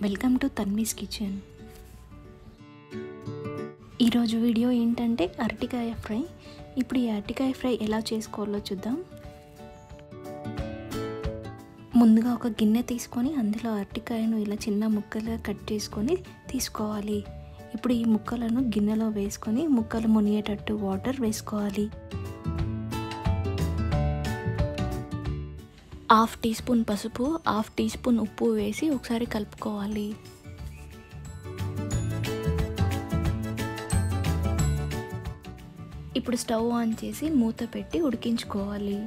Welcome to తన్మీస్ kitchen. ఈరోజు video ఏంటంటే అరటికాయ ఫ్రై. ఇప్పుడు ఈ అరటికాయ ఫ్రై ఎలా చేసుకోవాలో చూద్దాం. ముందుగా ఒక గిన్నె తీసుకొని అందులో అరటికాయను ఇలా చిన్న ముక్కలుగా కట్ చేసుకొని తీసుకోవాలి. ఇప్పుడు ఈ ముక్కలను గిన్నెలో వేసుకొని ముక్కలు మునిగేటట్టు వాటర్ వేసుకోవాలి. 1/2 టీ స్పూన్ పసుపు, 1/2 టీ స్పూన్ ఉప్పు వేసి ఒకసారి కలుపుకోవాలి. ఇప్పుడు స్టవ్ ఆన్ చేసి మూత పెట్టి ఉడికించుకోవాలి.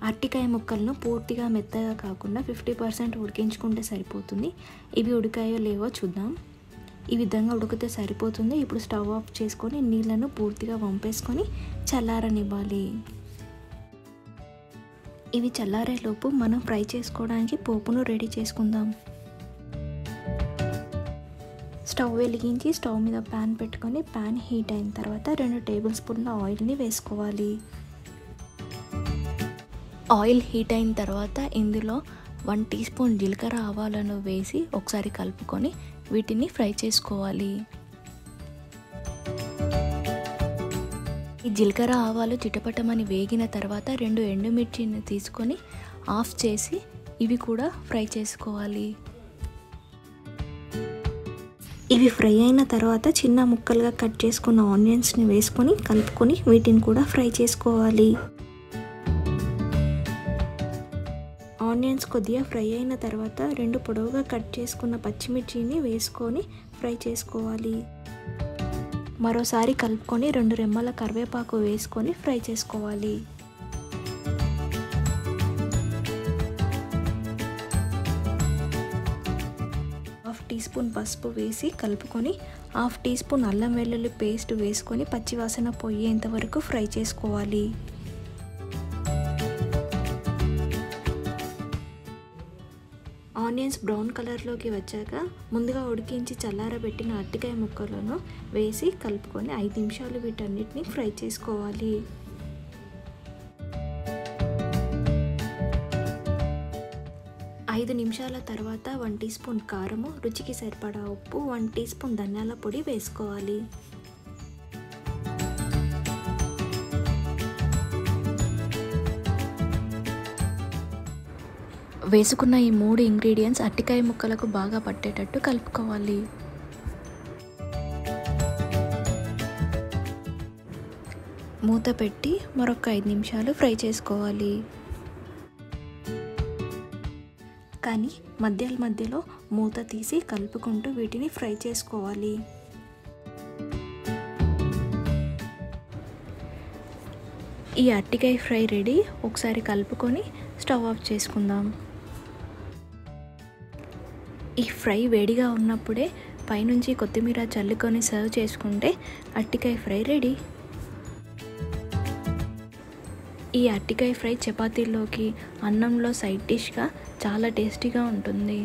అరటికాయ ముక్కలను పూర్తిగా మెత్తగా కాకుండా 50% ఉడికించుకుంటే సరిపోతుంది. ఇవి ఉడికాయో లేవో చూద్దాం. ఈ విధంగా ఉడికితే సరిపోతుంది. ఇప్పుడు స్టవ్ ఆఫ్ చేసుకొని నీళ్ళను పూర్తిగా వంపేసుకొని చల్లారనివ్వాలి. ఇవి చల్లారేలోపు మనం ఫ్రై చేసుకోవడానికి పోపును రెడీ చేసుకుందాం. స్టవ్ వెలిగించి స్టవ్ మీద ప్యాన్ పెట్టుకొని ప్యాన్ హీట్ అయిన తర్వాత 2 టేబుల్ స్పూన్ల ఆయిల్ని వేసుకోవాలి. ఆయిల్ హీట్ అయిన తర్వాత ఇందులో 1 టీ స్పూన్ జీలకర్ర ఆవాలను వేసి ఒకసారి కలుపుకొని వీటిని ఫ్రై చేసుకోవాలి. ఈ జీలకర్ర ఆవాలు చిటపటమని వేగిన తర్వాత 2 ఎండుమిర్చిని తీసుకొని ఆఫ్ చేసి ఇవి కూడా ఫ్రై చేసుకోవాలి. ఇవి ఫ్రై అయిన తర్వాత చిన్న ముక్కలుగా కట్ చేసుకున్న ఆనియన్స్ని వేసుకొని కలుపుకొని వీటిని కూడా ఫ్రై చేసుకోవాలి. ఆనియన్స్ కొద్దిగా ఫ్రై అయిన తర్వాత 2 పొడవుగా కట్ చేసుకున్న పచ్చిమిర్చిని వేసుకొని ఫ్రై చేసుకోవాలి. మరోసారి కలుపుకొని 2 రెమ్మల కరివేపాకు వేసుకొని ఫ్రై చేసుకోవాలి. హాఫ్ టీ స్పూన్ పసుపు వేసి కలుపుకొని 1/2 టీ స్పూన్ అల్లం వెల్లుల్లి పేస్ట్ వేసుకొని పచ్చివాసన పోయేంత వరకు ఫ్రై చేసుకోవాలి. ఆనియన్స్ బ్రౌన్ కలర్లోకి వచ్చాక ముందుగా ఉడికించి చల్లారబెట్టిన అరటికాయ ముక్కలను వేసి కలుపుకొని 5 నిమిషాలు వీటన్నిటిని ఫ్రై చేసుకోవాలి. ఐదు నిమిషాల తర్వాత 1 టీ స్పూన్ కారము, రుచికి సరిపడా ఉప్పు, 1 టీ స్పూన్ ధనియాల పొడి వేసుకోవాలి. వేసుకున్న ఈ 3 ఇంగ్రీడియంట్స్ అరటికాయ ముక్కలకు బాగా పట్టేటట్టు కలుపుకోవాలి. మూత పెట్టి మరొక 5 నిమిషాలు ఫ్రై చేసుకోవాలి. కానీ మధ్యలో మూత తీసి కలుపుకుంటూ వీటిని ఫ్రై చేసుకోవాలి. ఈ అరటికాయ ఫ్రై రెడీ. ఒకసారి కలుపుకొని స్టవ్ ఆఫ్ చేసుకుందాం. ఈ ఫ్రై వేడిగా ఉన్నప్పుడే పైనుంచి కొత్తిమీర చల్లుకొని సర్వ్ చేసుకుంటే అరటికాయ ఫ్రై రెడీ. ఈ అరటికాయ ఫ్రై చపాతీలోకి, అన్నంలో సైడ్ డిష్గా చాలా టేస్టీగా ఉంటుంది.